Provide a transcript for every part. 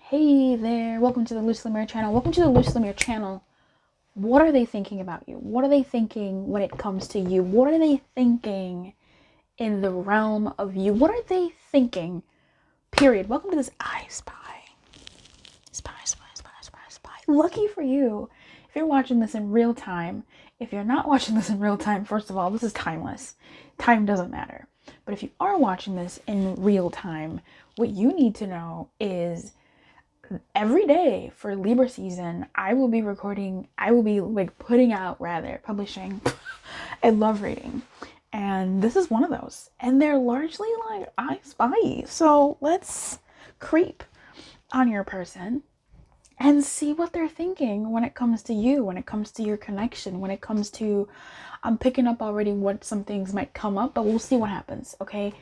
Hey there, welcome to the Luz Lumiére channel. Welcome to the Luz Lumiére channel. What are they thinking about you? What are they thinking when it comes to you? What are they thinking in the realm of you? What are they thinking? Period. Welcome to this iSPY. Spy. Lucky for you, if you're watching this in real time. If you're not watching this in real time, first of all, this is timeless. Time doesn't matter. But if you are watching this in real time, what you need to know is every day for Libra season, I will be publishing a love reading. And this is one of those. And they're largely like iSPY. So let's creep on your person and see what they're thinking when it comes to you, when it comes to your connection, when it comes to, I'm picking up already what some things might come up, but we'll see what happens, okay?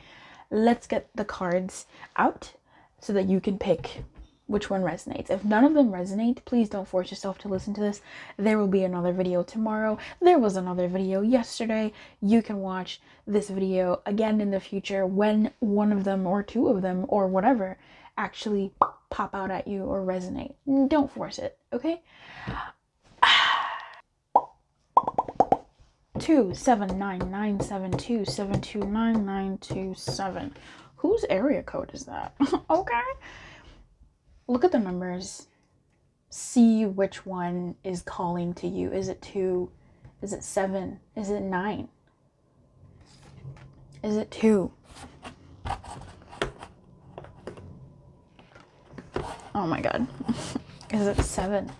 Let's get the cards out so that you can pick which one resonates. If none of them resonate, please don't force yourself to listen to this. There will be another video tomorrow. There was another video yesterday. You can watch this video again in the future when one of them or two of them or whatever actually pop out at you or resonate. Don't force it, okay? 27997272997. Whose area code is that? Okay. Look at the numbers. See which one is calling to you. Is it 2? Is it 7? Is it 9? Is it 2? Oh my god. Is it 7?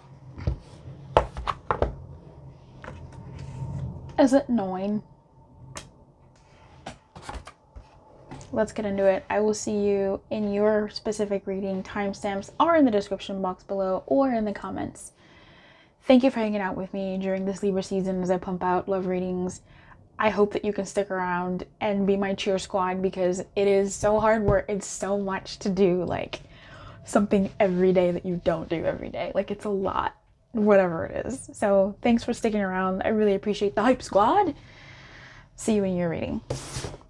Is it 9? Let's get into it. I will see you in your specific reading. Timestamps are in the description box below or in the comments. Thank you for hanging out with me during this Libra season as I pump out love readings. I hope that you can stick around and be my cheer squad because it is so hard work. It's so much to do, like something every day that you don't do every day. Like it's a lot, whatever it is. So thanks for sticking around. I really appreciate the hype squad. See you in your reading.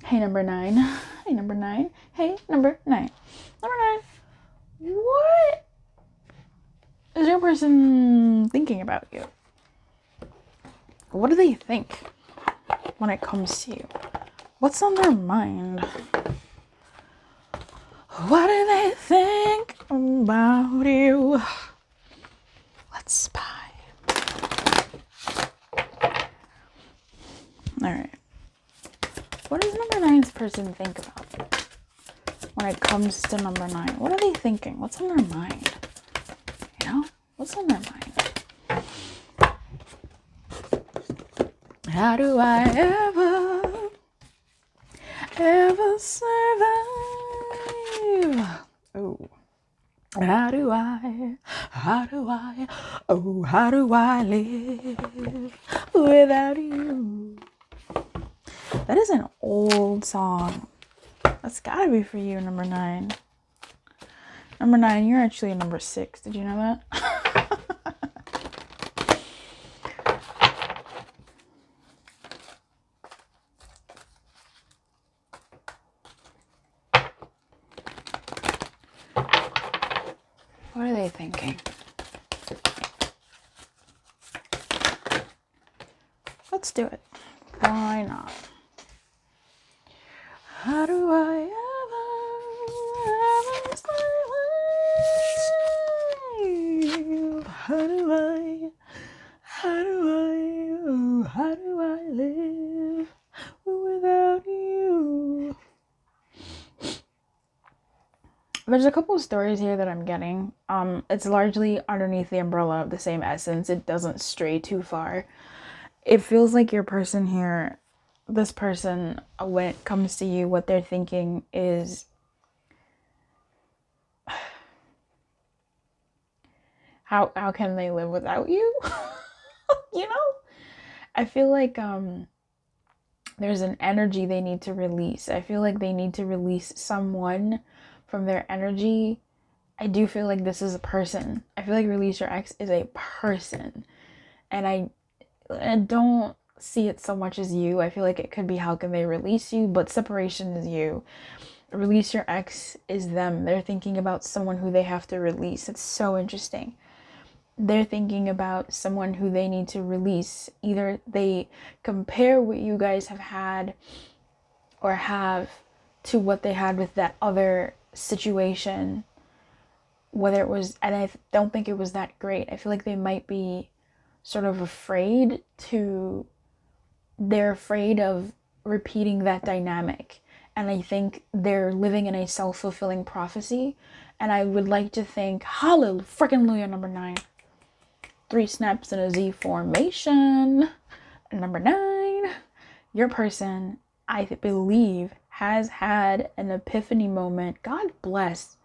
Hey, number 9. Hey, number 9. Hey, number 9. Number 9. What is your person thinking about you? What do they think when it comes to you? What's on their mind? What do they think about you? Let's spy. All right. What does number 9's person think about when it comes to number 9? What are they thinking? What's on their mind? You know? What's on their mind? How do I ever survive? Oh. How do I live without you? That is an old song. That's gotta be for you, number 9. Number 9, you're actually a number 6. Did you know that? What are they thinking? Let's do it. Why not? How do I ever survive? How do I live without you? There's a couple of stories here that I'm getting. It's largely underneath the umbrella of the same essence. It doesn't stray too far. It feels like your person here, this person, when it comes to you, what they're thinking is how can they live without you? You know? I feel like there's an energy they need to release. I feel like they need to release someone from their energy. I do feel like this is a person. I feel like Release Your Ex is a person. And I don't see it so much as you. I feel like it could be how can they release you, but separation is you. release your ex is them. They're thinking about someone who they have to release. It's so interesting. They're thinking about someone who they need to release. Either they compare what you guys have had or have to what they had with that other situation, whether it was, and I don't think it was that great. I feel like they might be sort of they're afraid of repeating that dynamic. And I think they're living in a self-fulfilling prophecy. And I would like to think, hallelujah, number 9. 3 snaps in a Z formation. Number 9. Your person, I believe, has had an epiphany moment. God bless.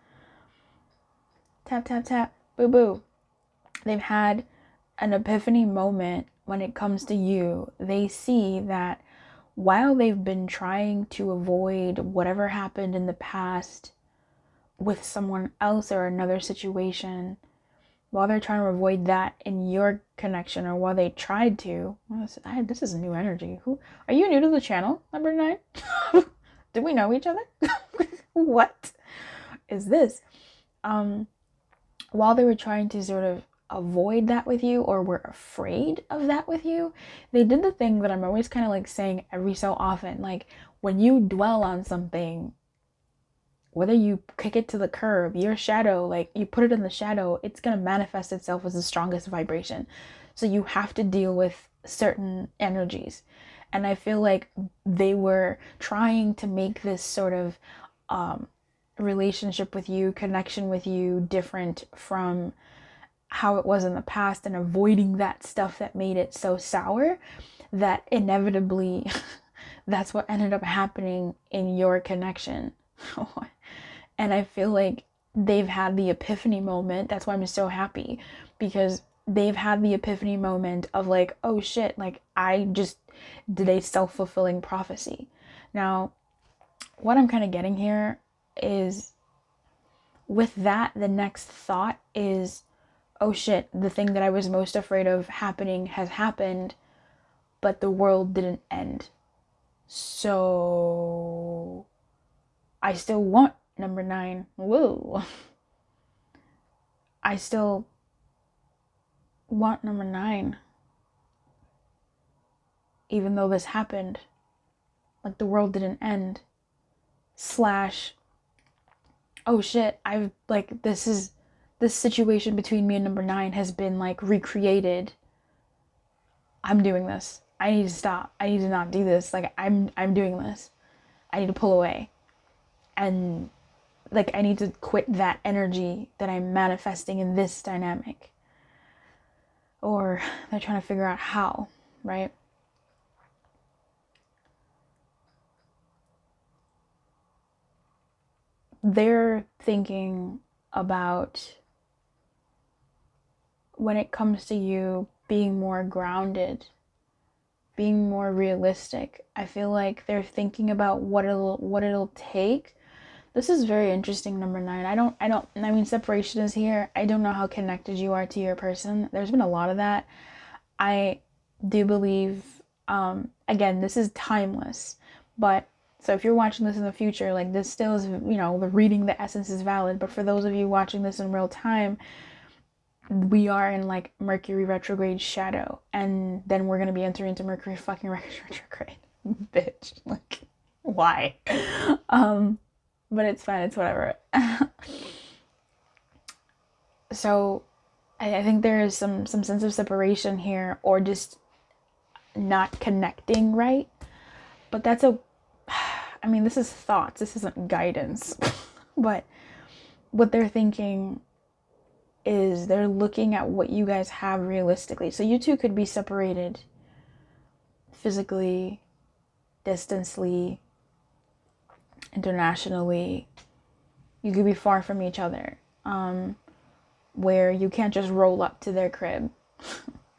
Tap, tap, tap. Boo, boo. They've had an epiphany moment when it comes to you. They see that while they've been trying to avoid whatever happened in the past with someone else or another situation, while they're trying to avoid that in your connection, or while they tried to, this is new energy. Who are you? New to the channel, number 9? Do we know each other? What is this? While they were trying to sort of avoid that with you, or were afraid of that with you, they did the thing that I'm always kind of like saying every so often. Like, when you dwell on something, whether you kick it to the curb, your shadow, like you put it in the shadow, it's going to manifest itself as the strongest vibration. So you have to deal with certain energies. And I feel like they were trying to make this sort of relationship with you, connection with you, different from how it was in the past, and avoiding that stuff that made it so sour, that inevitably that's what ended up happening in your connection. And I feel like they've had the epiphany moment. That's why I'm so happy, because they've had the epiphany moment of like, oh shit, like I just did a self-fulfilling prophecy. Now, what I'm kind of getting here is, with that, the next thought is, oh shit, the thing that I was most afraid of happening has happened, but the world didn't end. So I still want number 9. Whoa. I still want number 9. Even though this happened, like the world didn't end. / oh shit, I've like, this situation between me and number 9 has been like recreated. I'm doing this. I need to stop. I need to not do this. Like I'm doing this. I need to pull away. And like I need to quit that energy that I'm manifesting in this dynamic. Or they're trying to figure out how, right? They're thinking about, when it comes to you, being more grounded, being more realistic. I feel like they're thinking about what it'll take. This is very interesting, number 9. I mean, separation is here. I don't know how connected you are to your person. There's been a lot of that. I do believe, again, this is timeless, but so if you're watching this in the future, like this still is, you know, the reading, the essence is valid. But for those of you watching this in real time, we are in like Mercury retrograde shadow, and then we're gonna be entering into Mercury fucking retrograde. Bitch, like, why? But it's fine, it's whatever. So I think there is some sense of separation here, or just not connecting, right? But that's I mean, this is thoughts, this isn't guidance. But what they're thinking is, they're looking at what you guys have realistically. So you two could be separated physically, distantly, internationally. You could be far from each other, where you can't just roll up to their crib.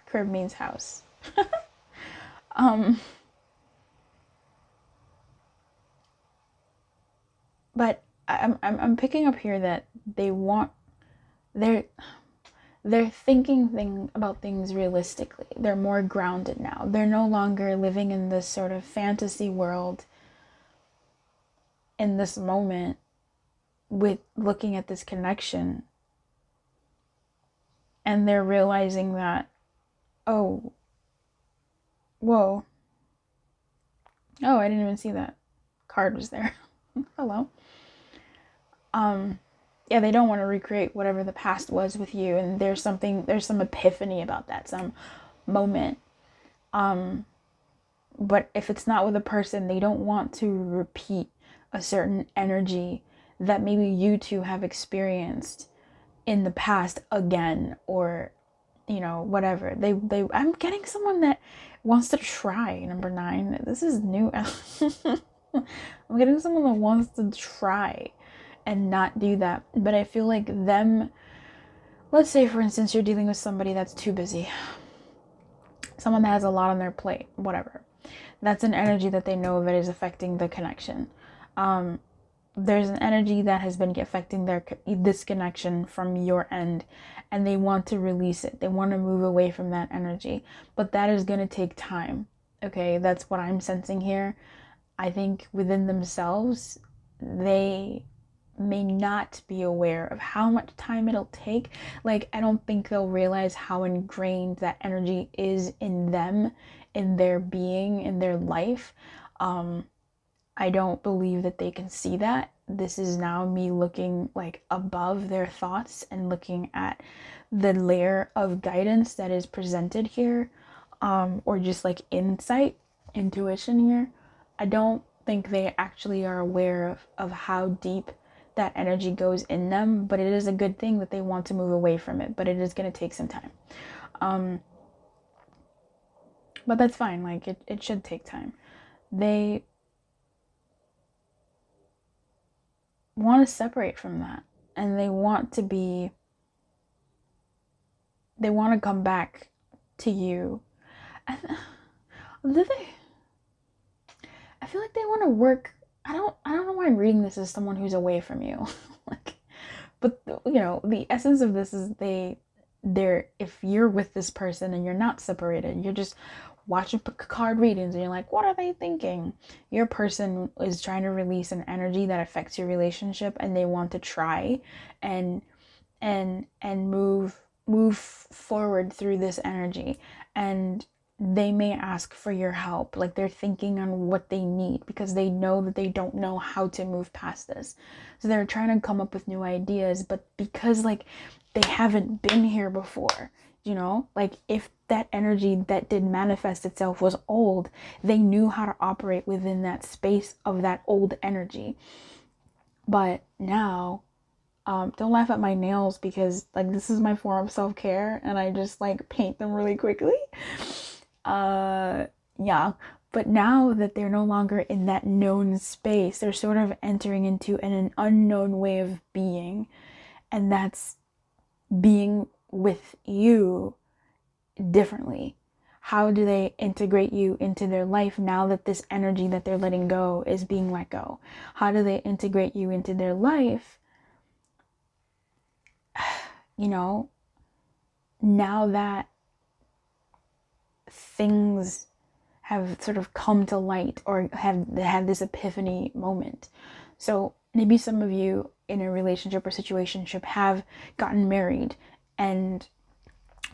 Crib means house. But I'm picking up here that they're thinking about things realistically. They're more grounded now. They're no longer living in this sort of fantasy world in this moment with looking at this connection, and they're realizing that, oh, whoa, oh, I didn't even see that card was there. Hello. Yeah, they don't want to recreate whatever the past was with you, and there's some epiphany about that, some moment. But if it's not with a person, they don't want to repeat a certain energy that maybe you two have experienced in the past again, or whatever. I'm getting someone that wants to try. Number 9. This is new. I'm getting someone that wants to try and not do that. But I feel like them, let's say for instance you're dealing with somebody that's too busy, someone that has a lot on their plate, whatever. That's an energy that they know that is affecting the connection. There's an energy that has been affecting this connection from your end, and they want to release it. They want to move away from that energy, but that is going to take time. Okay, that's what I'm sensing here. I think within themselves, they may not be aware of how much time it'll take. Like, I don't think they'll realize how ingrained that energy is in them, in their being, in their life. I don't believe that they can see that. This is now me looking like above their thoughts and looking at the layer of guidance that is presented here, or just like insight, intuition here. I don't think they actually are aware of how deep that energy goes in them, but it is a good thing that they want to move away from it, but it is going to take some time. But that's fine. Like, it should take time. They want to separate from that, and they want to come back to you. And I feel like they want to work. I don't know why I'm reading this as someone who's away from you. But the essence of this is they're if you're with this person and you're not separated, you're just watching card readings and you're like, what are they thinking? Your person is trying to release an energy that affects your relationship, and they want to try and move forward through this energy, and they may ask for your help. Like, they're thinking on what they need because they know that they don't know how to move past this. So they're trying to come up with new ideas, but because like they haven't been here before, like if that energy that did manifest itself was old, they knew how to operate within that space of that old energy. But now, don't laugh at my nails because like this is my form of self-care and I just like paint them really quickly. Yeah, but now that they're no longer in that known space, they're sort of entering into an unknown way of being, and that's being with you differently. How do they integrate you into their life now that this energy that they're letting go is being let go? How do they integrate you into their life? Now that things have sort of come to light or have had this epiphany moment. So maybe some of you in a relationship or situationship have gotten married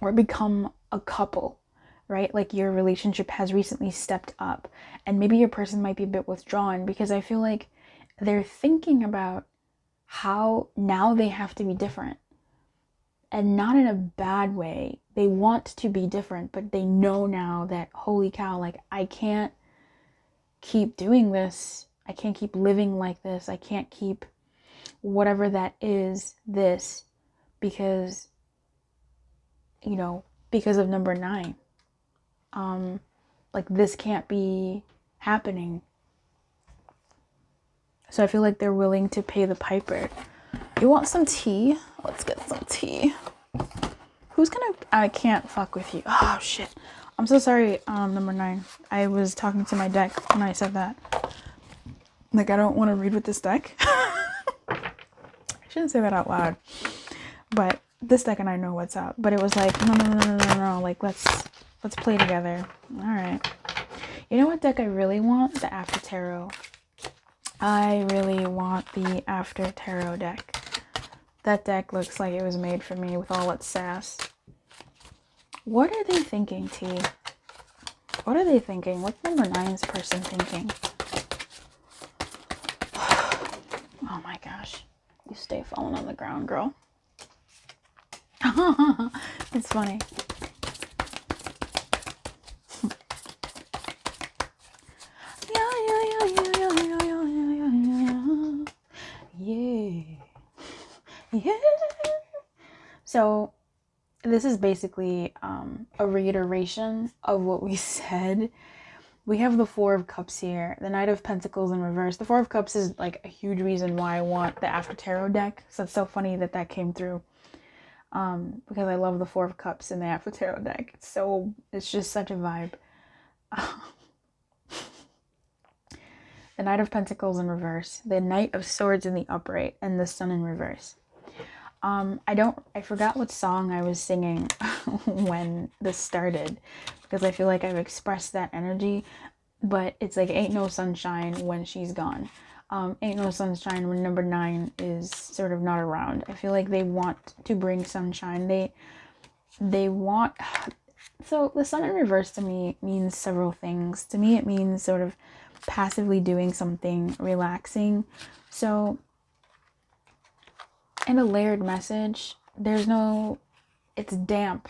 or become a couple, right? Like your relationship has recently stepped up, and maybe your person might be a bit withdrawn because I feel like they're thinking about how now they have to be different. And not in a bad way. They want to be different, but they know now that, holy cow, like I can't keep doing this. I can't keep living like this. I can't keep whatever that is this because of number 9. Like this can't be happening. So I feel like they're willing to pay the piper. You want some tea? Let's get some tea. I can't fuck with you. Oh shit. I'm so sorry, number 9. I was talking to my deck when I said that. Like, I don't want to read with this deck. I shouldn't say that out loud. But this deck and I know what's up. But it was like, no. Like, let's play together. Alright. You know what deck I really want? The After Tarot. I really want the After Tarot deck. That deck looks like it was made for me with all its sass. What are they thinking, T? What are they thinking? What's number 9's person thinking? Oh my gosh. You stay falling on the ground, girl. It's funny. Yeah. So this is basically a reiteration of what we said. We have the Four of Cups here, the Knight of Pentacles in reverse. The Four of Cups is like a huge reason why I want the After Tarot deck. So it's so funny that that came through. Because I love the Four of Cups in the After Tarot deck. It's just such a vibe. The Knight of Pentacles in reverse, the Knight of Swords in the upright, and the Sun in reverse. I forgot what song I was singing when this started, because I feel like I've expressed that energy, but it's like ain't no sunshine when she's gone. Ain't no sunshine when number 9 is sort of not around. I feel like they want to bring sunshine. They want... So the Sun in reverse to me means several things. To me, it means sort of passively doing something relaxing. So in a layered message, it's damp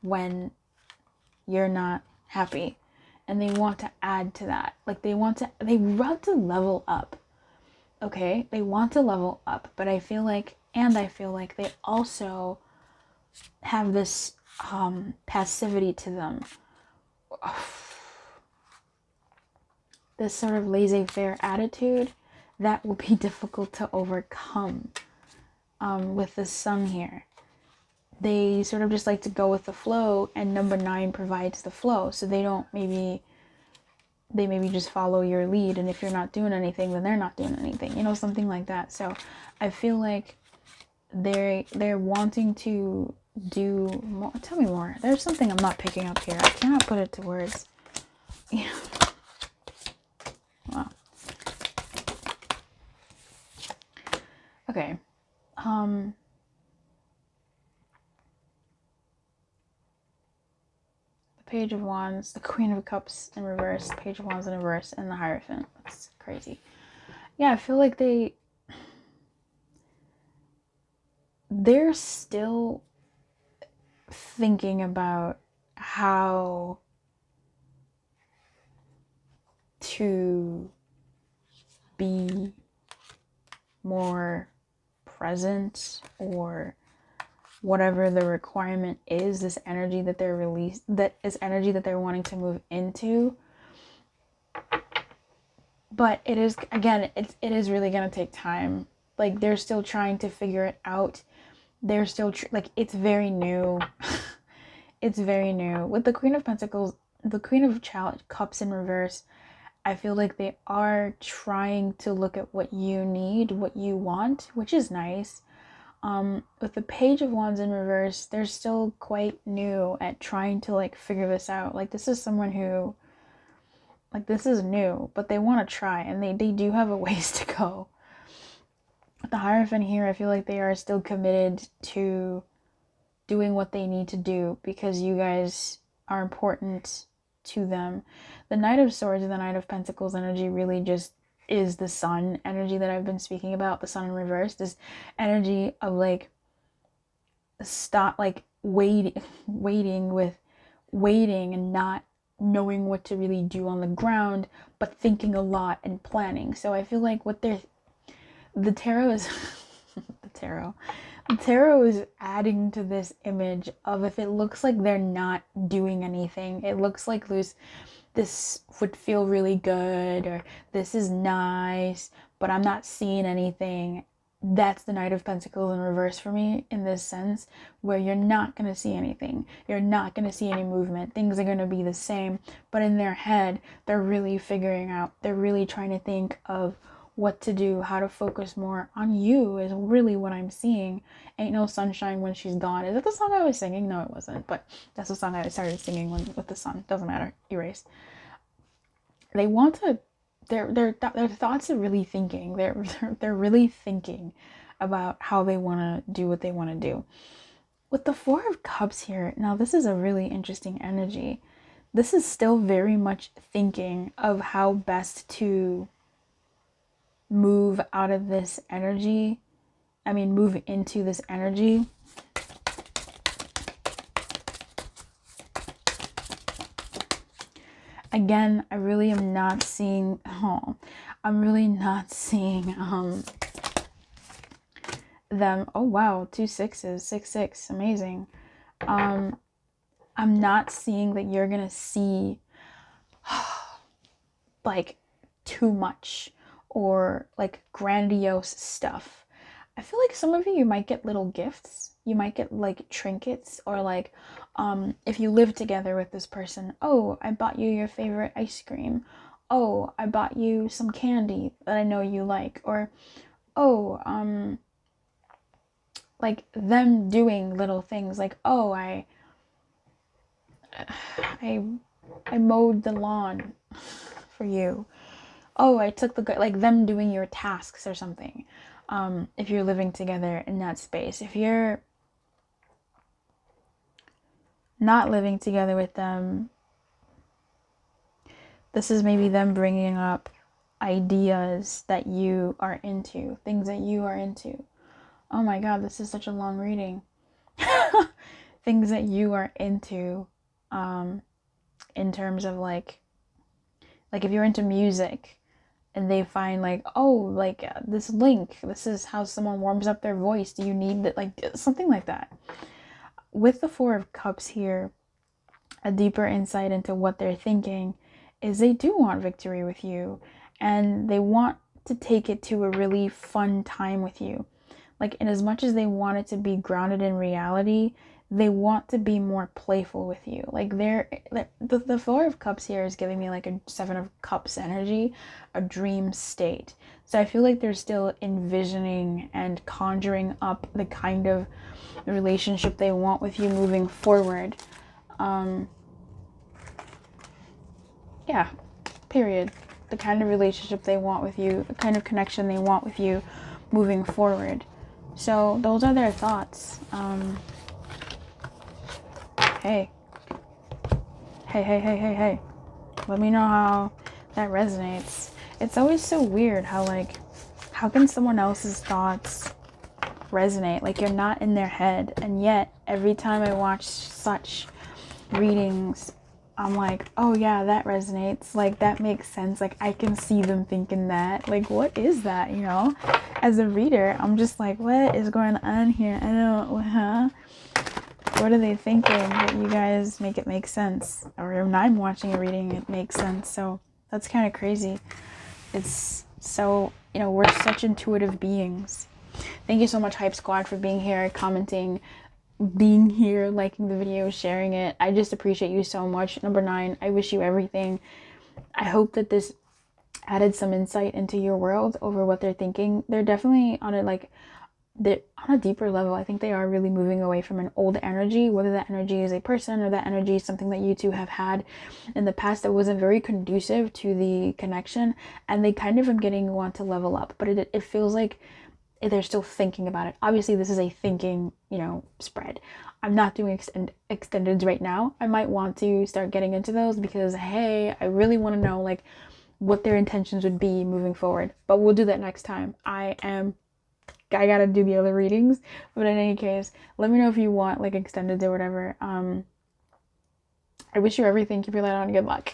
when you're not happy, and they want to add to that. Like they want to level up. Okay, they want to level up, but I feel like they also have this passivity to them. This sort of laissez-faire attitude that will be difficult to overcome with the Sun here. They sort of just like to go with the flow, and number 9 provides the flow. So they maybe just follow your lead, and if you're not doing anything, then they're not doing anything, you know, something like that. So I feel like they're wanting to do more. Tell me more. There's something I'm not picking up here. I cannot put it to words. Yeah. Wow. Okay. The Page of Wands, the Queen of Cups in reverse, Page of Wands in reverse, and the Hierophant. That's crazy. Yeah, I feel like they're still thinking about how to be more present, or whatever the requirement is, this energy that they're wanting to move into. But it is, again, it is really going to take time. Like, they're still trying to figure it out. They're still, it's very new. It's very new. With the Queen of Pentacles, the Queen of Cups in reverse, I feel like they are trying to look at what you need, what you want, which is nice. With the Page of Wands in reverse, they're still quite new at trying to, figure this out. This is someone who, this is new, but they want to try, and they do have a ways to go. With the Hierophant here, I feel like they are still committed to doing what they need to do, because you guys are important to them. The Knight of Swords and the Knight of Pentacles energy really just is the Sun energy that I've been speaking about. The Sun in reverse, this energy of waiting and not knowing what to really do on the ground, but thinking a lot and planning. So I feel like the tarot is the tarot is adding to this image of, if it looks like they're not doing anything, it looks like this would feel really good, or this is nice, but I'm not seeing anything. That's the Knight of Pentacles in reverse for me, in this sense, where you're not going to see anything. You're not going to see any movement. Things are going to be the same, but in their head, they're really figuring out. They're really trying to think of what to do, how to focus more on you, is really what I'm seeing. Ain't no sunshine when she's gone. Is that the song I was singing? No, it wasn't, but that's the song I started singing with the Sun. Doesn't matter. Erase. They want to their thoughts are really thinking. They're really thinking about how they want to do what they want to do. With the Four of Cups here, now this is a really interesting energy. This is still very much thinking of how best to move out of this energy. I mean, move into this energy. Again, I really am not seeing, I'm really not seeing them. Oh wow, 2 6s, 6 6, amazing. I'm not seeing that you're gonna see like too much or like grandiose stuff. I feel like some of you might get little gifts. You might get like trinkets, or like if you live together with this person, oh, I bought you your favorite ice cream. Oh, I bought you some candy that I know you like. Or oh, like them doing little things like, oh, I mowed the lawn for you. Oh, I took the, like them doing your tasks or something. If you're living together in that space. If you're not living together with them, this is maybe them bringing up ideas that you are into, things that you are into. Oh my god, this is such a long reading. Things that you are into, in terms of like if you're into music and they find like, oh, like this link, this is how someone warms up their voice. Do you need that? Like something like that. With the Four of Cups here, a deeper insight into what they're thinking is they do want victory with you, and they want to take it to a really fun time with you. Like, in as much as they want it to be grounded in reality, they want to be more playful with you. Like, the Four of Cups here is giving me like a Seven of Cups energy, a dream state. So I feel like they're still envisioning and conjuring up the kind of relationship they want with you moving forward. Yeah, period. The kind of relationship they want with you, the kind of connection they want with you moving forward. So those are their thoughts. Hey. Let me know how that resonates. It's always so weird how, like, how can someone else's thoughts resonate? Like, you're not in their head, and yet every time I watch such readings, I'm like, oh yeah, that resonates. Like, that makes sense. Like, I can see them thinking that. Like, what is that, you know? As a reader, I'm just like, what is going on here? I don't, what are they thinking? That you guys make it make sense. Or when I'm watching a reading, it makes sense. So that's kind of crazy. It's so, you know, we're such intuitive beings. Thank you so much, Hype Squad, for being here, commenting, being here, liking the video, sharing it. I just appreciate you so much. Number 9, I wish you everything. I hope that this added some insight into your world over what they're thinking. They're definitely on a deeper level. I think they are really moving away from an old energy, whether that energy is a person or that energy is something that you two have had in the past that wasn't very conducive to the connection, and they kind of want to level up, but it feels like they're still thinking about it. Obviously, this is a thinking, you know, spread. I'm not doing extendeds right now. I might want to start getting into those because, hey, I really want to know, like, what their intentions would be moving forward. But we'll do that next time. I gotta do the other readings. But in any case, let me know if you want, like, extendeds or whatever. I wish you everything. Keep your light on and good luck.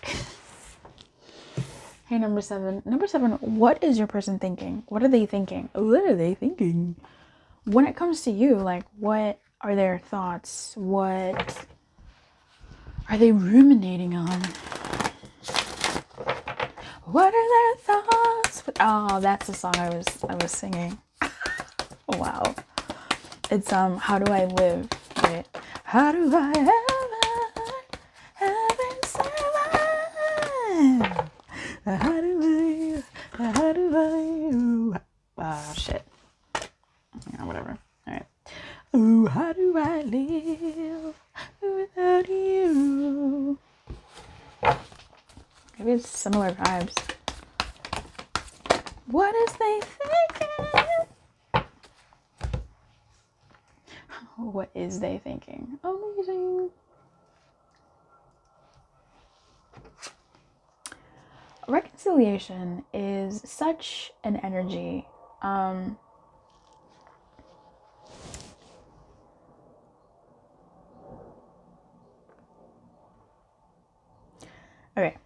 Hey, number 7. Number 7, what is your person thinking? What are they thinking? What are they thinking? When it comes to you, like, what are their thoughts? What are they ruminating on? What are their thoughts? Oh, that's the song I was singing. Wow. It's How Do I Live? Right? How do I ever survive? How do I, oh shit. Yeah, whatever. Alright. Oh, how do I live without you? Maybe it's similar vibes. what is they thinking? Amazing. Reconciliation is such an energy. Okay,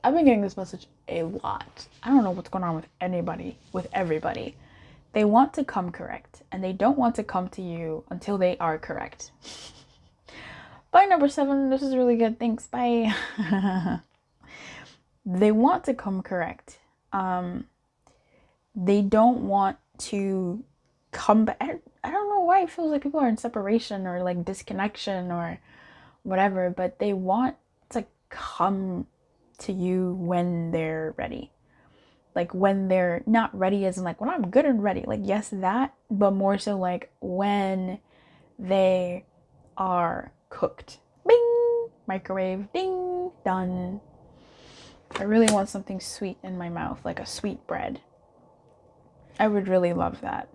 I've been getting this message a lot. I don't know what's going on with everybody. They want to come correct, and they don't want to come to you until they are correct. Bye, number 7. This is really good. Thanks. Bye. They want to come correct. They don't want to come back. I don't know why it feels like people are in separation or like disconnection or whatever, but they want to come to you when they're ready. Like when they're not ready as in like when I'm good and ready. Like yes, that, but more so like when they are cooked. Bing! Microwave. Ding! Done. I really want something sweet in my mouth, like a sweet bread. I would really love that.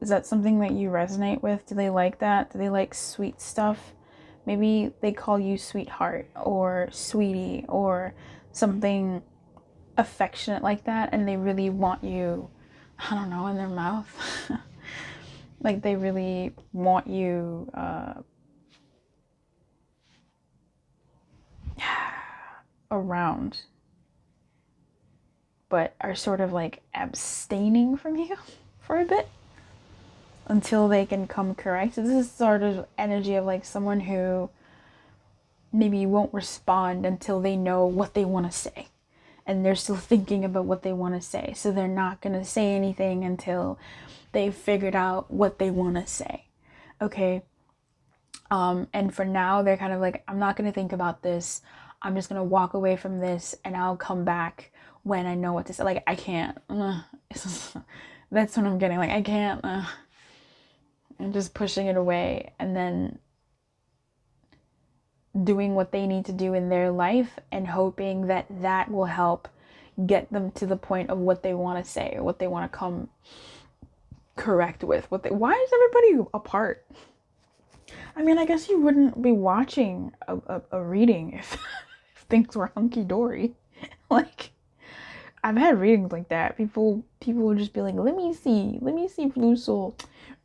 Is that something that you resonate with? Do they like that? Do they like sweet stuff? Maybe they call you sweetheart or sweetie or something affectionate like that, and they really want you, I don't know, in their mouth. Like they really want you around, but are sort of like abstaining from you for a bit until they can come correct. So this is sort of energy of like someone who maybe won't respond until they know what they want to say, and they're still thinking about what they want to say, so they're not going to say anything until they've figured out what they want to say. Okay. And for now they're kind of like, I'm not going to think about this. I'm just going to walk away from this and I'll come back when I know what to say. Like, I can't. That's what I'm getting. Like, I can't. I'm just pushing it away and then doing what they need to do in their life and hoping that that will help get them to the point of what they want to say or what they want to come correct with. Why is everybody apart? I mean, I guess you wouldn't be watching a reading if things were hunky-dory. Like, I've had readings like that. People would just be like, let me see Blue Soul,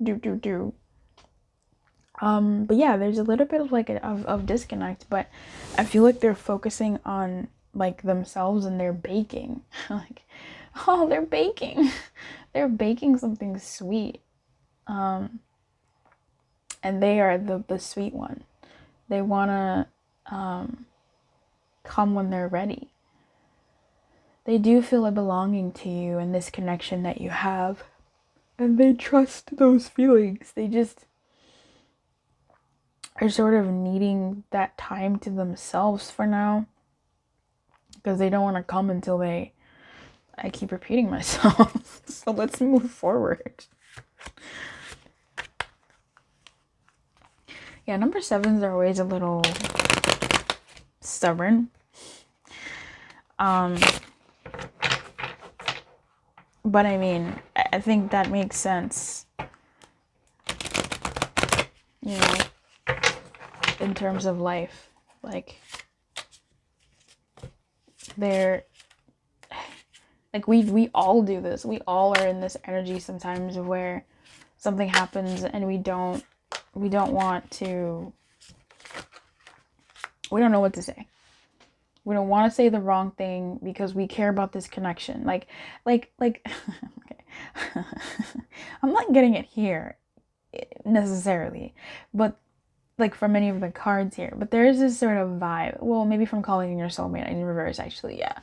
do. But yeah, there's a little bit of like of disconnect, but I feel like they're focusing on like themselves and they're baking. Like, oh, they're baking. They're baking something sweet. And they are the sweet one. They want to come when they're ready. They do feel a belonging to you and this connection that you have. And they trust those feelings. They just are sort of needing that time to themselves for now. Because they don't want to come until I keep repeating myself. So let's move forward. Yeah, number 7s are always a little stubborn. But I mean, I think that makes sense. You know, in terms of life. Like, they're... Like, we all do this. We all are in this energy sometimes where something happens and we don't want to... We don't know what to say. We don't want to say the wrong thing because we care about this connection. Like, okay. I'm not getting it here necessarily, but like from any of the cards here, but there is this sort of vibe. Well, maybe from calling in your soulmate in reverse, actually, yeah.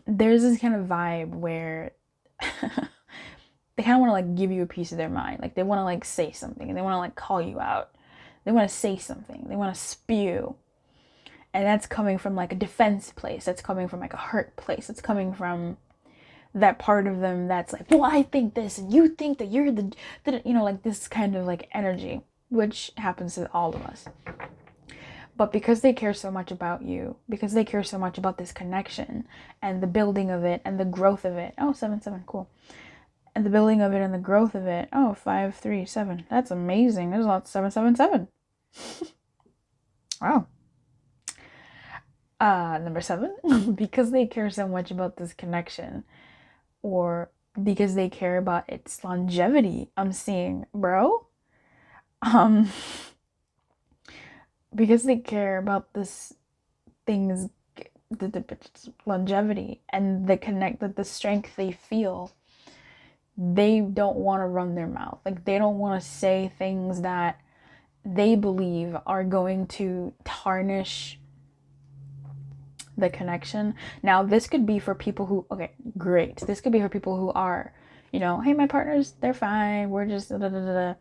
There's this kind of vibe where they kind of want to like give you a piece of their mind. Like they want to like say something and they want to like call you out. They want to say something. They want to spew. And that's coming from like a defense place. That's coming from like a hurt place. It's coming from that part of them that's like, well, I think this and you think that you're the you know, like this kind of like energy, which happens to all of us. But because they care so much about you, because they care so much about this connection and the building of it and the growth of it. Oh, 7-7, cool. and the building of it and the growth of it. Oh, 5, 3, 7. That's amazing. There's a lot. 7, 7, 7. Wow. Number 7, because they care so much about this connection, or because they care about its longevity. I'm seeing, bro. Because they care about this thing's the longevity and the strength they feel. They don't want to run their mouth. Like, they don't want to say things that they believe are going to tarnish the connection. Now, this could be for people who, okay, great. This could be for people who are, hey, my partners, they're fine. We're just da da da da.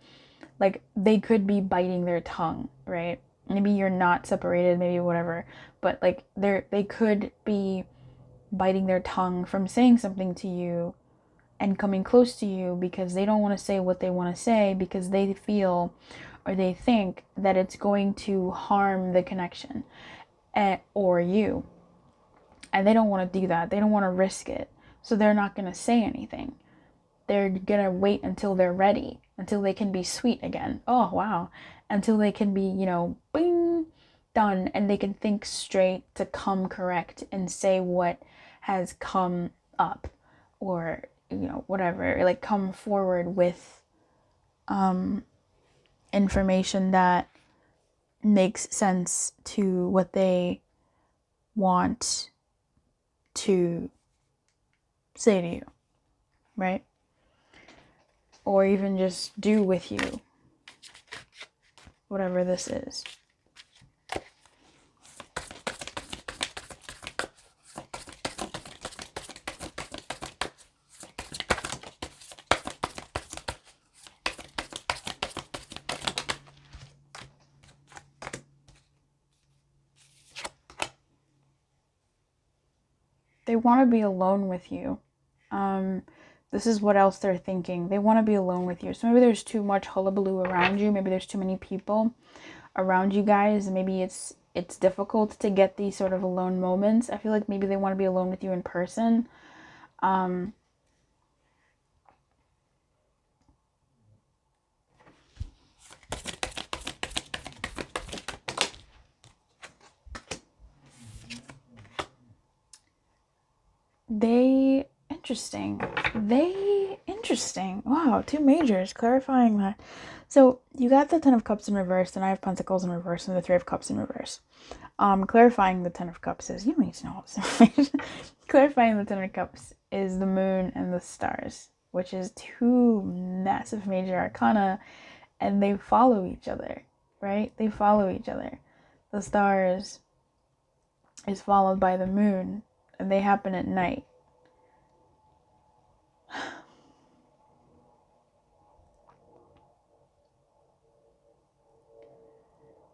Like, they could be biting their tongue, right? Maybe you're not separated, maybe whatever. But like, they could be biting their tongue from saying something to you and coming close to you because they don't want to say what they want to say because they feel or they think that it's going to harm the connection or you. And they don't want to do that. They don't want to risk it. So they're not going to say anything. They're going to wait until they're ready, until they can be sweet again. Oh, wow. Until they can be, bing, done, and they can think straight to come correct and say what has come up, or whatever, like come forward with information that makes sense to what they want to say to you, right? Or even just do with you, whatever this is. They want to be alone with you. This is what else they're thinking. They want to be alone with you. So maybe there's too much hullabaloo around you. Maybe there's too many people around you guys. Maybe it's difficult to get these sort of alone moments. I feel like maybe they want to be alone with you in person. Interesting. Wow, 2 majors, clarifying that. So you got the 10 of Cups in reverse, the 9 of Pentacles in reverse, and the 3 of Cups in reverse. Clarifying the 10 of Cups is, you need to know all this information. Clarifying the 10 of Cups is the moon and the stars, which is 2 massive major arcana, and they follow each other, right? They follow each other. The stars is followed by the moon, and they happen at night.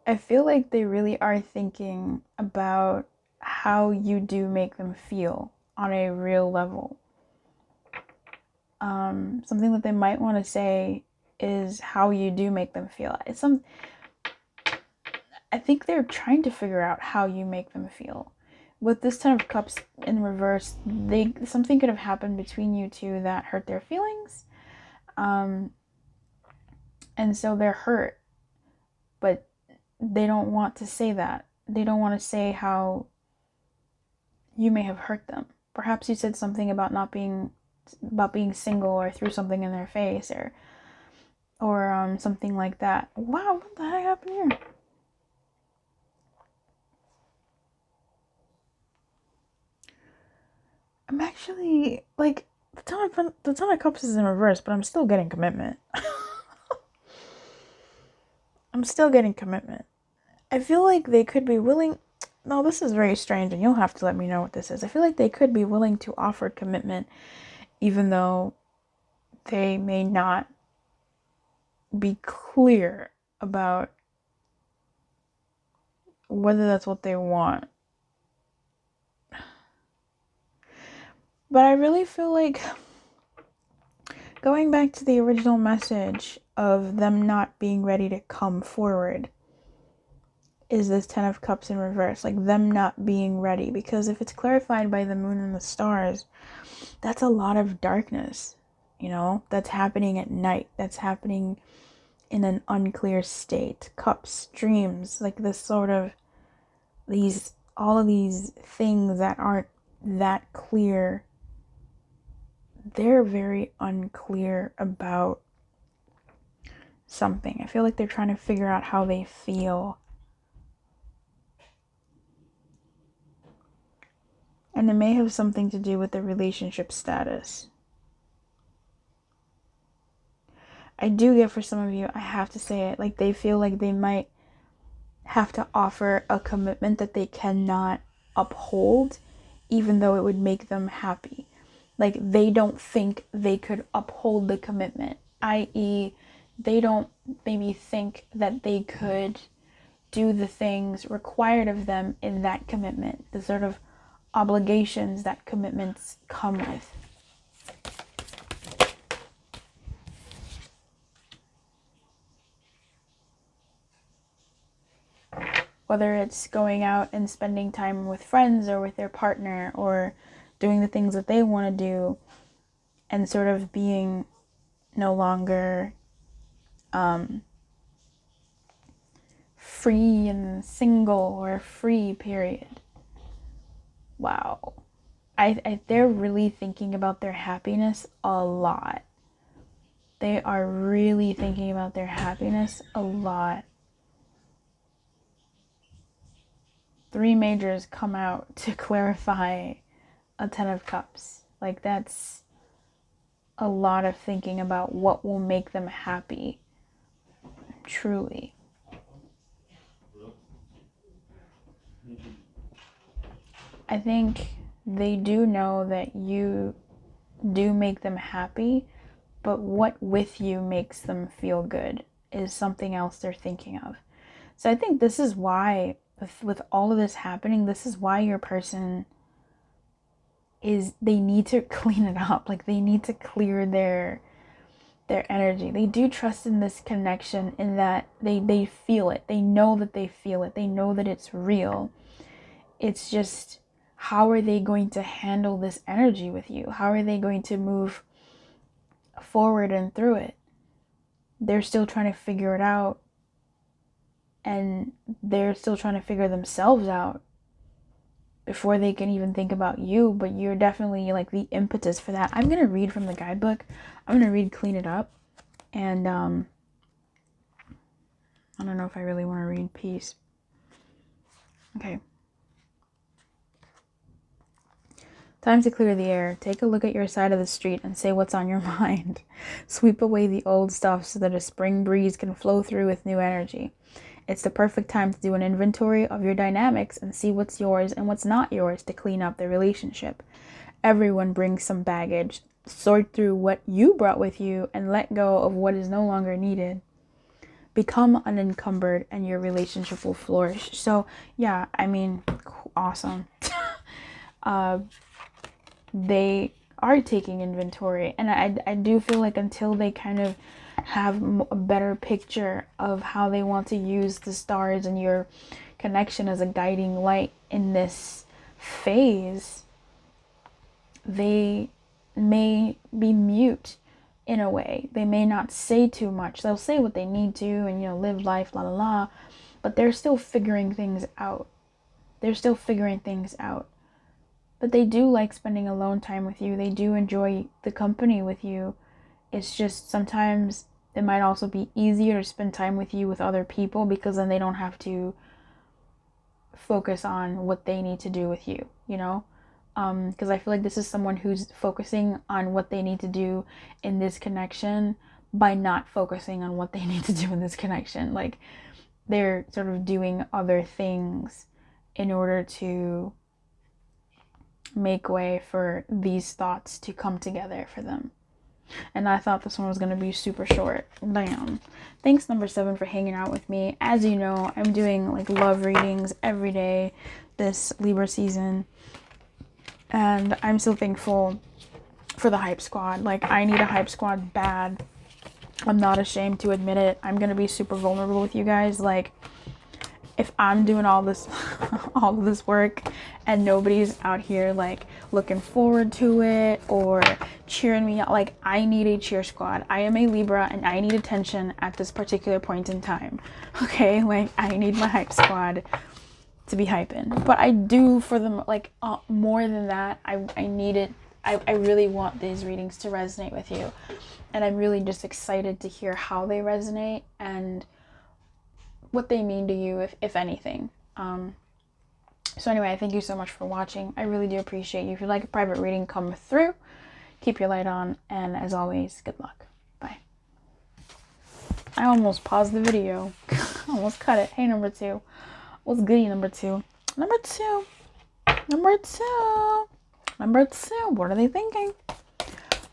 I feel like they really are thinking about how you do make them feel on a real level. Something that they might want to say is how you do make them feel. I think they're trying to figure out how you make them feel. With this 10 of Cups in reverse, something could have happened between you two that hurt their feelings. And so they're hurt. But they don't want to say that. They don't want to say how you may have hurt them. Perhaps you said something about being single, or threw something in their face, or something like that. Wow, what the heck happened here? I'm actually, like, the Ton of Cups is in reverse, but I'm still getting commitment. I'm still getting commitment. I feel like they could be willing. No, this is very strange, and you'll have to let me know what this is. I feel like they could be willing to offer commitment, even though they may not be clear about whether that's what they want. But I really feel like, going back to the original message of them not being ready to come forward, is this 10 of Cups in reverse. Like, them not being ready. Because if it's clarified by the moon and the stars, that's a lot of darkness. you know, that's happening at night, that's happening in an unclear state. Cups, dreams, like this sort of all of these things that aren't that clear, they're very unclear about something. I feel like they're trying to figure out how they feel. And it may have something to do with the relationship status. I do get, for some of you, I have to say it, like they feel like they might have to offer a commitment that they cannot uphold, even though it would make them happy. Like they don't think they could uphold the commitment, i.e. they don't maybe think that they could do the things required of them in that commitment, the sort of obligations that commitments come with. Whether it's going out and spending time with friends or with their partner, or doing the things that they want to do, and sort of being no longer free and single, or free, period. Wow. They're really thinking about their happiness a lot. They are really thinking about their happiness a lot. 3 majors come out to clarify a 10 of cups. Like that's a lot of thinking about what will make them happy. Truly. I think they do know that you do make them happy, but what with you makes them feel good is something else they're thinking of. So I think this is why, with all of this happening, this is why your person they need to clean it up. Like they need to clear their energy. They do trust in this connection, in that they feel it. They know that they feel it. They know that it's real. It's just, how are they going to handle this energy with you? How are they going to move forward and through it? They're still trying to figure it out, and they're still trying to figure themselves out before they can even think about you. But you're definitely like the impetus for that. I'm going to read from the guidebook. I'm going to read Clean It Up. And I don't know if I really want to read Peace. Okay. Time to clear the air. Take a look at your side of the street and say what's on your mind. Sweep away the old stuff so that a spring breeze can flow through with new energy. It's the perfect time to do an inventory of your dynamics and see what's yours and what's not yours to clean up the relationship. Everyone brings some baggage. Sort through what you brought with you and let go of what is no longer needed. Become unencumbered and your relationship will flourish. So yeah, I mean, awesome. They are taking inventory, and I do feel like until they kind of have a better picture of how they want to use the stars and your connection as a guiding light in this phase, they may be mute in a way. They may not say too much. They'll say what they need to and, you know, live life, la la la, but they're still figuring things out. They're still figuring things out. But they do like spending alone time with you. They do enjoy the company with you. It's just sometimes it might also be easier to spend time with you with other people, because then they don't have to focus on what they need to do with you, you know? Because I feel like this is someone who's focusing on what they need to do in this connection by not focusing on what they need to do in this connection. Like they're sort of doing other things in order to make way for these thoughts to come together for them. And I thought this one was going to be super short. Damn. Thanks, number 7, for hanging out with me. As you know, I'm doing like love readings every day this Libra season. And I'm so thankful for the hype squad. Like, I need a hype squad bad. I'm not ashamed to admit it. I'm going to be super vulnerable with you guys. Like, if I'm doing all this all of this work and nobody's out here like looking forward to it or cheering me on, like I need a cheer squad. I am a Libra and I need attention at this particular point in time. Okay, like I need my hype squad to be hyping. But I do for them like more than that. I need it. I really want these readings to resonate with you, and I'm really just excited to hear how they resonate and what they mean to you, if anything. So anyway, I thank you so much for watching. I really do appreciate you. If you'd like a private reading, come through. Keep your light on, and as always, good luck. Bye. I almost paused the video. Almost cut it. Hey, number 2. What's goody, number 2? Number 2. Number 2. Number 2. What are they thinking?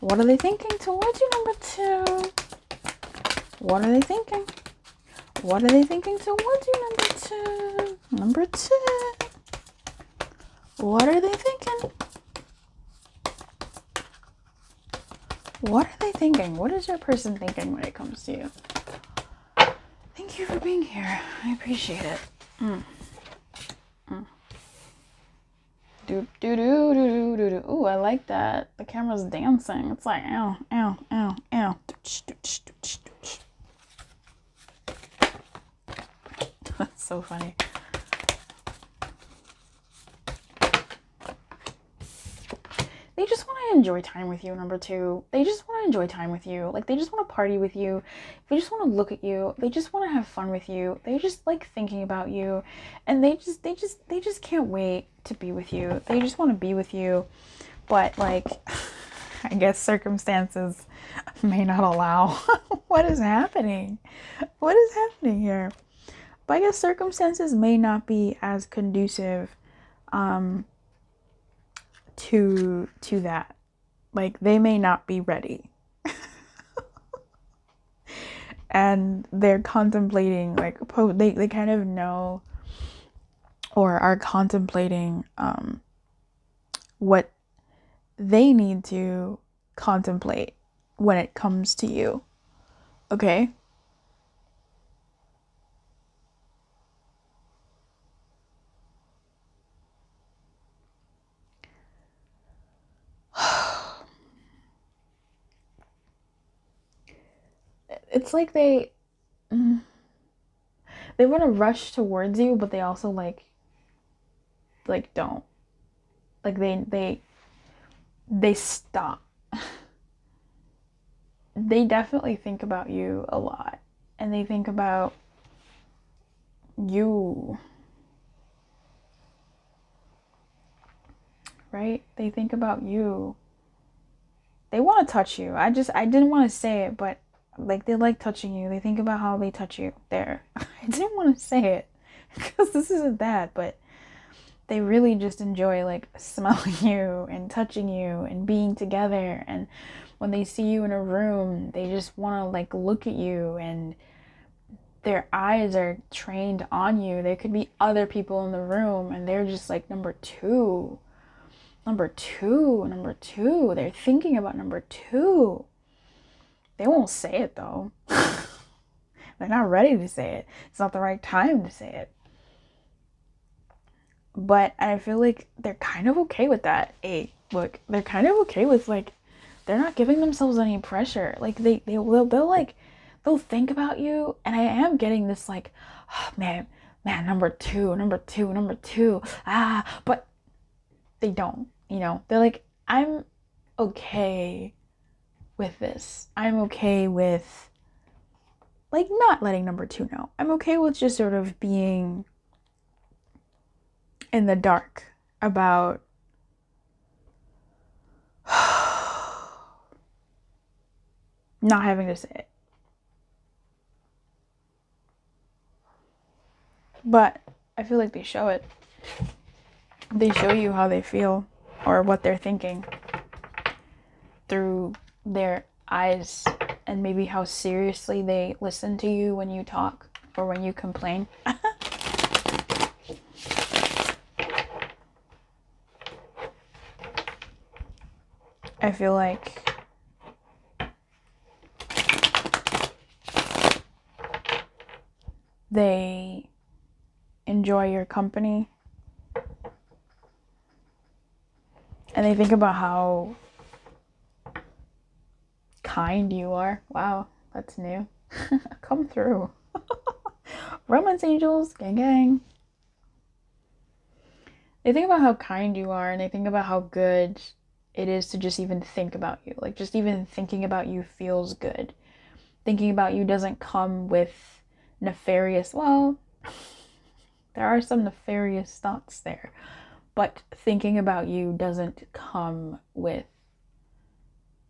What are they thinking towards you, number 2? What are they thinking? What are they thinking towards you, number 2? Number 2. What are they thinking? What are they thinking? What is your person thinking when it comes to you? Thank you for being here. I appreciate it. Do do do do do do. Ooh, I like that. The camera's dancing. It's like ow, ow, ow, ow. That's so funny. They just want to enjoy time with you, number 2. They just want to enjoy time with you. Like, they just want to party with you. They just want to look at you. They just want to have fun with you. They just like thinking about you. And they just can't wait to be with you. They just want to be with you. But, like, I guess circumstances may not allow. What is happening? What is happening here? But I guess circumstances may not be as conducive to that. Like, they may not be ready. And they're contemplating, like, they kind of know or are contemplating what they need to contemplate when it comes to you. Okay? It's like they want to rush towards you, but they also like don't. Like they stop. They definitely think about you a lot, and they think about you. Right? They think about you. They want to touch you. I didn't want to say it, but like, they like touching you. They think about how they touch you there. I didn't want to say it because this isn't that, but they really just enjoy like smelling you and touching you and being together. And when they see you in a room, they just want to like look at you, and their eyes are trained on you. There could be other people in the room and they're just like number 2. Number 2, number 2. They're thinking about number 2. They won't say it though. They're not ready to say it. It's not the right time to say it. But I feel like they're kind of okay with that. Hey, look, they're kind of okay with, like, they're not giving themselves any pressure. Like, they'll think about you, and I am getting this like, oh, man, number 2, number 2, number 2. But they don't, you know. They're like, I'm okay with this. I'm okay with, like, not letting number 2 know. I'm okay with just sort of being in the dark about not having to say it. But I feel like they show it. They show you how they feel or what they're thinking through their eyes, and maybe how seriously they listen to you when you talk or when you complain. I feel like they enjoy your company. And they think about how kind you are. Wow, that's new. Come through. Romance angels, gang gang. They think about how kind you are, and they think about how good it is to just even think about you. Like, just even thinking about you feels good. Thinking about you doesn't come with nefarious, well, there are some nefarious thoughts there, but thinking about you doesn't come with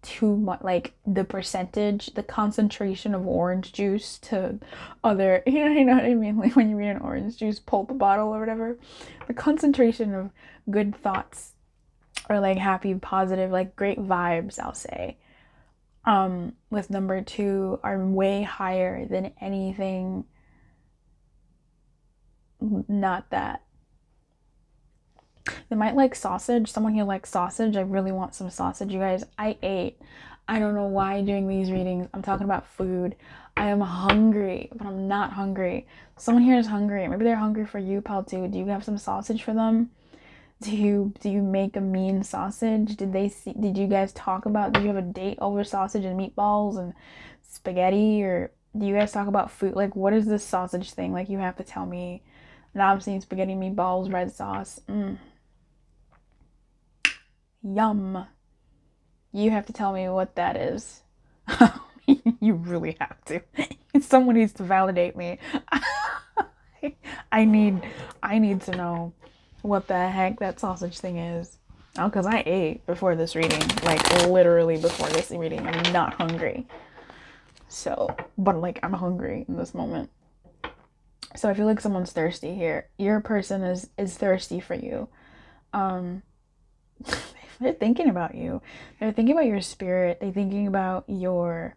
too much, like the percentage, the concentration of orange juice to other, you know what I mean? Like when you read an orange juice pulp bottle or whatever, the concentration of good thoughts or like happy, positive, like great vibes, I'll say, with number 2 are way higher than anything not that. They might like sausage. Someone here likes sausage. I really want some sausage, you guys. I ate. I don't know why doing these readings. I'm talking about food. I am hungry, but I'm not hungry. Someone here is hungry. Maybe they're hungry for you, pal, too. Do you have some sausage for them? Do you make a mean sausage? Did you guys talk about, did you have a date over sausage and meatballs and spaghetti? Or do you guys talk about food? Like, what is this sausage thing? Like, you have to tell me. Now I'm seeing spaghetti, meatballs, red sauce. Yum. You have to tell me what that is. You really have to. Someone needs to validate me. I need to know what the heck that sausage thing is. Oh, because I ate before this reading. Like, literally before this reading. I'm not hungry. So, but like, I'm hungry in this moment. So I feel like someone's thirsty here. Your person is thirsty for you. They're thinking about you. They're thinking about your spirit. They're thinking about your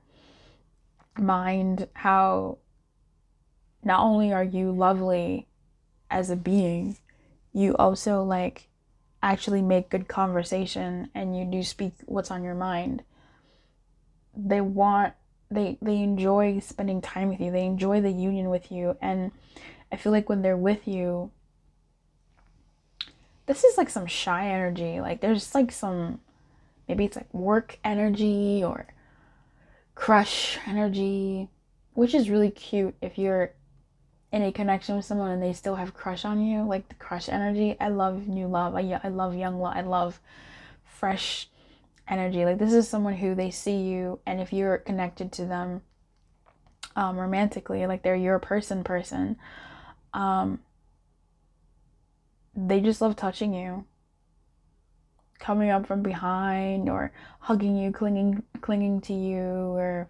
mind. How not only are you lovely as a being, you also like actually make good conversation and you do speak what's on your mind. They enjoy spending time with you. They enjoy the union with you. And I feel like when they're with you, this is like some shy energy. Like there's like some, maybe it's like work energy or crush energy, which is really cute if you're in a connection with someone and they still have crush on you, like the crush energy. I love new love. I love young love. I love fresh energy. Like this is someone who they see you, and if you're connected to them romantically, like they're your person, they just love touching you, coming up from behind or hugging you, clinging to you, or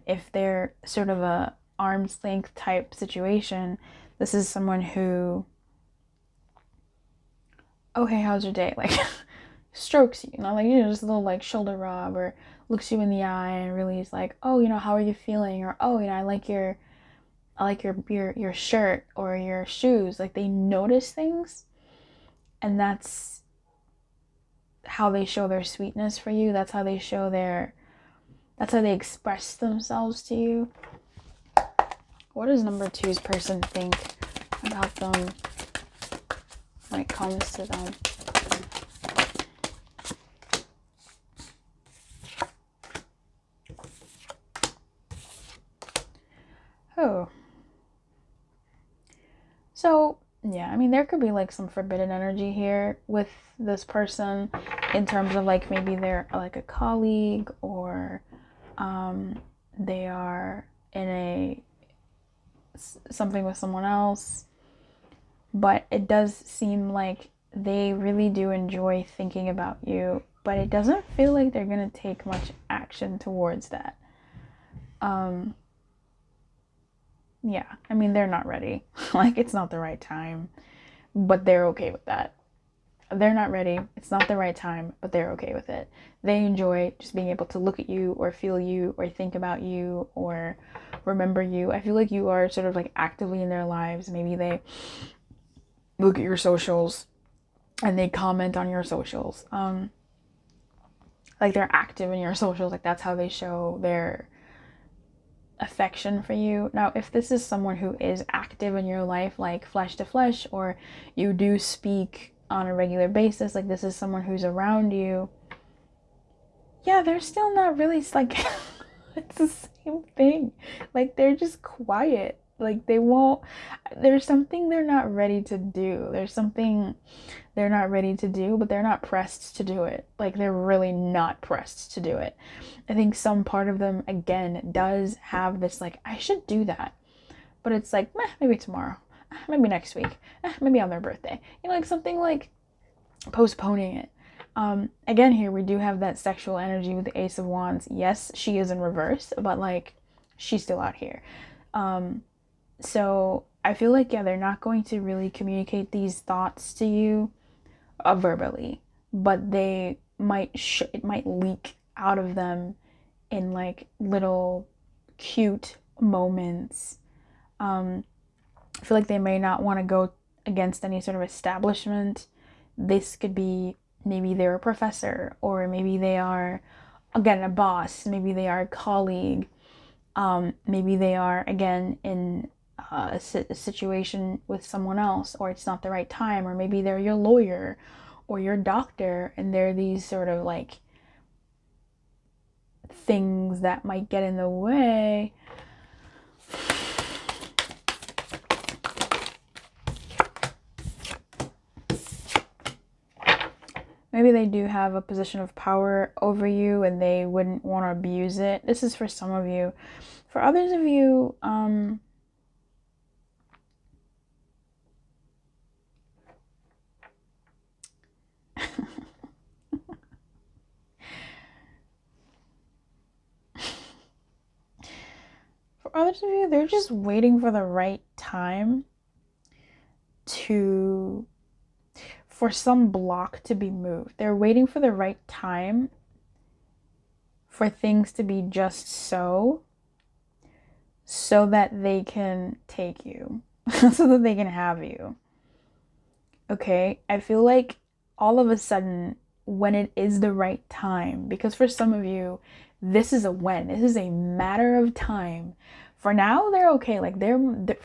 if they're sort of a arm's length type situation, this is someone who, oh hey, how's your day? Like strokes you, like, just a little like shoulder rub, or looks you in the eye and really is like, oh, how are you feeling? Or, oh, I like your shirt or your shoes. Like they notice things, and that's how they show their sweetness for you. That's how they express themselves to you. What does number 2's person think about them when it comes to them? Oh. So, yeah, there could be like some forbidden energy here with this person in terms of like maybe they're like a colleague, or they are in something with someone else. But it does seem like they really do enjoy thinking about you, but it doesn't feel like they're going to take much action towards that. Yeah, they're not ready. Like, it's not the right time, but they're okay with that. They're not ready. It's not the right time, but they're okay with it. They enjoy just being able to look at you or feel you or think about you or remember you. I feel like you are sort of like actively in their lives. Maybe they look at your socials and they comment on your socials. Like they're active in your socials. Like that's how they show their affection for you. Now, if this is someone who is active in your life, like flesh to flesh, or you do speak on a regular basis, like this is someone who's around you, yeah, they're still not really, like, it's the same thing. Like, they're just quiet. Like, they won't, there's something they're not ready to do. There's something they're not ready to do, but they're not pressed to do it. Like, they're really not pressed to do it. I think some part of them, again, does have this, like, I should do that. But it's like, maybe tomorrow. Maybe next week. Maybe on their birthday. You know, like something like postponing it. Again, here we do have that sexual energy with the Ace of Wands. Yes, she is in reverse, but like, she's still out here. So I feel like, yeah, they're not going to really communicate these thoughts to you verbally, but they might it might leak out of them in like little cute moments. I feel like they may not want to go against any sort of establishment. This could be, maybe they're a professor, or maybe they are, again, a boss, maybe they are a colleague, maybe they are, again, in a situation with someone else, or it's not the right time, or maybe they're your lawyer or your doctor, and they're these sort of like things that might get in the way. Maybe they do have a position of power over you and they wouldn't want to abuse it. This is for some of you. For others of you, for others of you, they're just waiting for the right time for some block to be moved. They're waiting for the right time for things to be just so that they can take you, so that they can have you. Okay, I feel like all of a sudden, when it is the right time, because for some of you, this is a when. This is a matter of time. For now, they're okay. Like, they're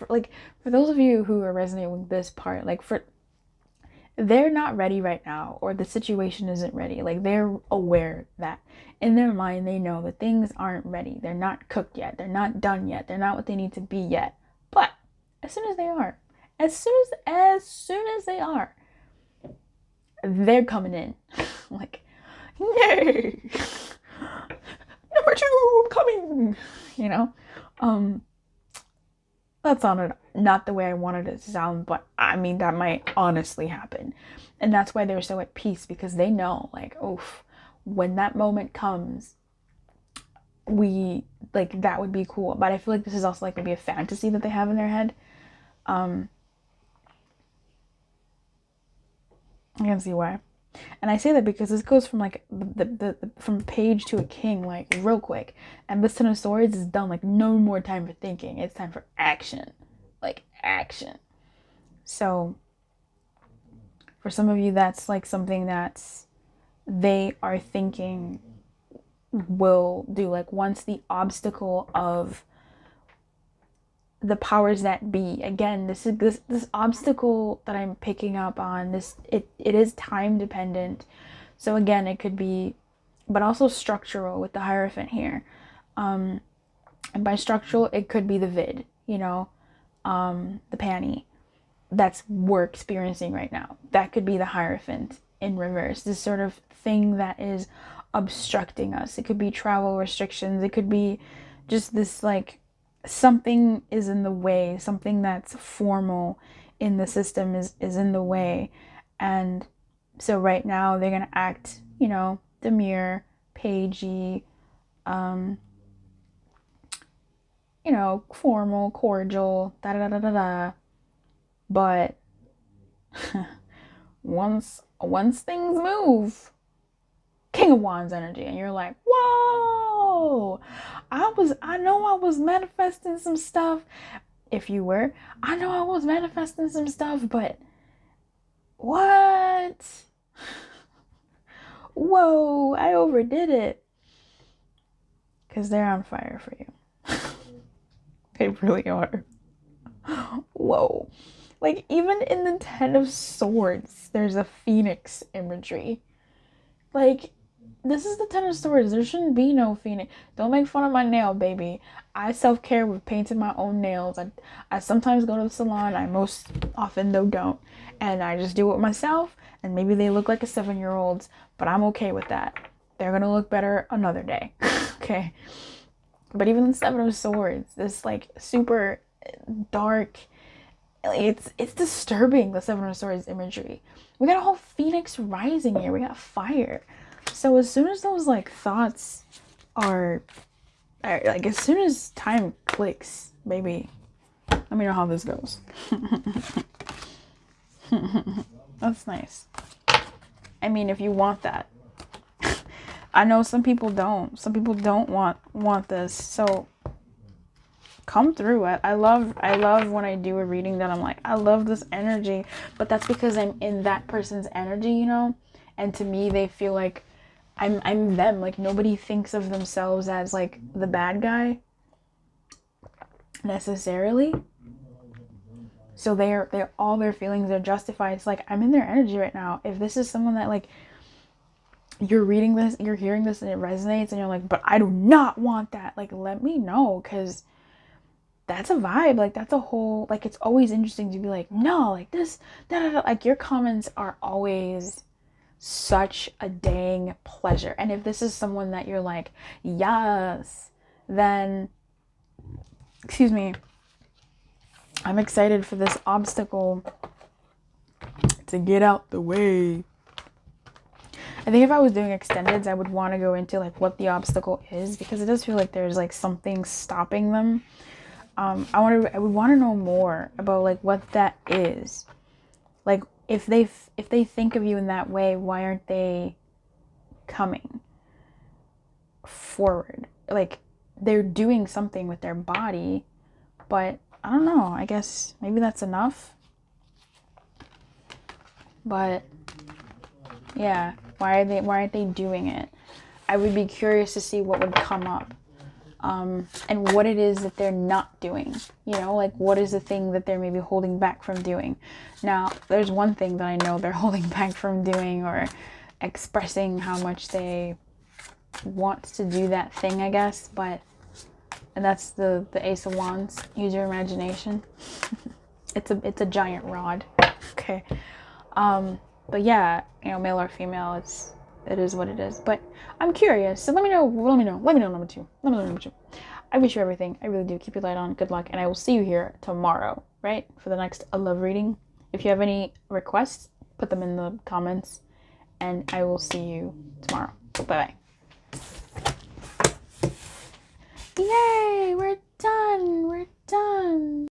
like, for those of you who are resonating with this part, like, they're not ready right now, or the situation isn't ready. Like, they're aware that in their mind, they know that things aren't ready. They're not cooked yet. They're not done yet. They're not what they need to be yet. But as soon as they are, as soon as they are, they're coming in. Like, yay! Number 2, I'm coming! You know? That's not the way I wanted it to sound, but I mean, that might honestly happen. And that's why they're so at peace, because they know, like, oof, when that moment comes, that would be cool. But I feel like this is also like maybe a fantasy that they have in their head. I can see why. And I say that because this goes from like from page to a king, like real quick. And this Ten of Swords is done, like no more time for thinking. It's time for action. Like action. So for some of you, that's like something that's they are thinking will do. Like, once the obstacle of the powers that be, again, this obstacle that I'm picking up on, it is time dependent. So again, it could be, but also structural with the Hierophant here. And by structural, it could be the vid, you know, the panty that's we're experiencing right now. That could be the Hierophant in reverse, this sort of thing that is obstructing us. It could be travel restrictions. It could be just this, like, something is in the way, something that's formal in the system is in the way. And so right now they're gonna act, you know, demure, pagey, you know, formal, cordial, da da da da da. But once things move, King of Wands energy, and you're like, whoa, I know I was manifesting some stuff. If you were, I know I was manifesting some stuff, but what? Whoa, I overdid it. Because they're on fire for you. They really are. Whoa. Like, even in the Ten of Swords, there's a phoenix imagery. Like, this is the Ten of Swords. There shouldn't be no phoenix. Don't make fun of my nail, baby. I self-care with painting my own nails. I sometimes go to the salon. I most often, though, don't. And I just do it myself. And maybe they look like a 7-year-old's, but I'm okay with that. They're going to look better another day. Okay. But even the Seven of Swords, this, like, super dark, it's disturbing, the Seven of Swords imagery. We got a whole phoenix rising here. We got fire. So as soon as those, like, thoughts are like, as soon as time clicks, baby, let me know how this goes. That's nice. I mean, if you want that. I know some people don't. Some people don't want this. So come through it. I love when I do a reading that I'm like, I love this energy, but that's because I'm in that person's energy, you know? And to me, they feel like I'm them. Like, nobody thinks of themselves as, like, the bad guy necessarily. So they're all their feelings are justified. It's like, I'm in their energy right now. If this is someone that, like, you're reading this, you're hearing this, and it resonates, and you're like, but I do not want that. Like, let me know, because that's a vibe. Like, that's a whole, like, it's always interesting to be like, no, like, this, da, da, da. Like, your comments are always such a dang pleasure. And if this is someone that you're like, yes, then, excuse me, I'm excited for this obstacle to get out the way. I think if I was doing extendeds, I would want to go into, like, what the obstacle is, because it does feel like there's, like, something stopping them. I would want to know more about, like, what that is. Like, if they think of you in that way, why aren't they coming forward? Like, they're doing something with their body, but I don't know. I guess maybe that's enough. But yeah, why aren't they doing it? I would be curious to see what would come up. And what it is that they're not doing, you know, like, what is the thing that they're maybe holding back from doing. Now, there's one thing that I know they're holding back from doing, or expressing how much they want to do that thing, I guess, and that's the Ace of Wands. Use your imagination. It's a giant rod. Okay. But yeah, you know, male or female, it is what it is. But I'm curious. So let me know number two. I wish you everything. I really do. Keep your light on. Good luck. And I will see you here tomorrow, right? For the next love reading. If you have any requests, put them in the comments. And I will see you tomorrow. Bye-bye. Yay! We're done.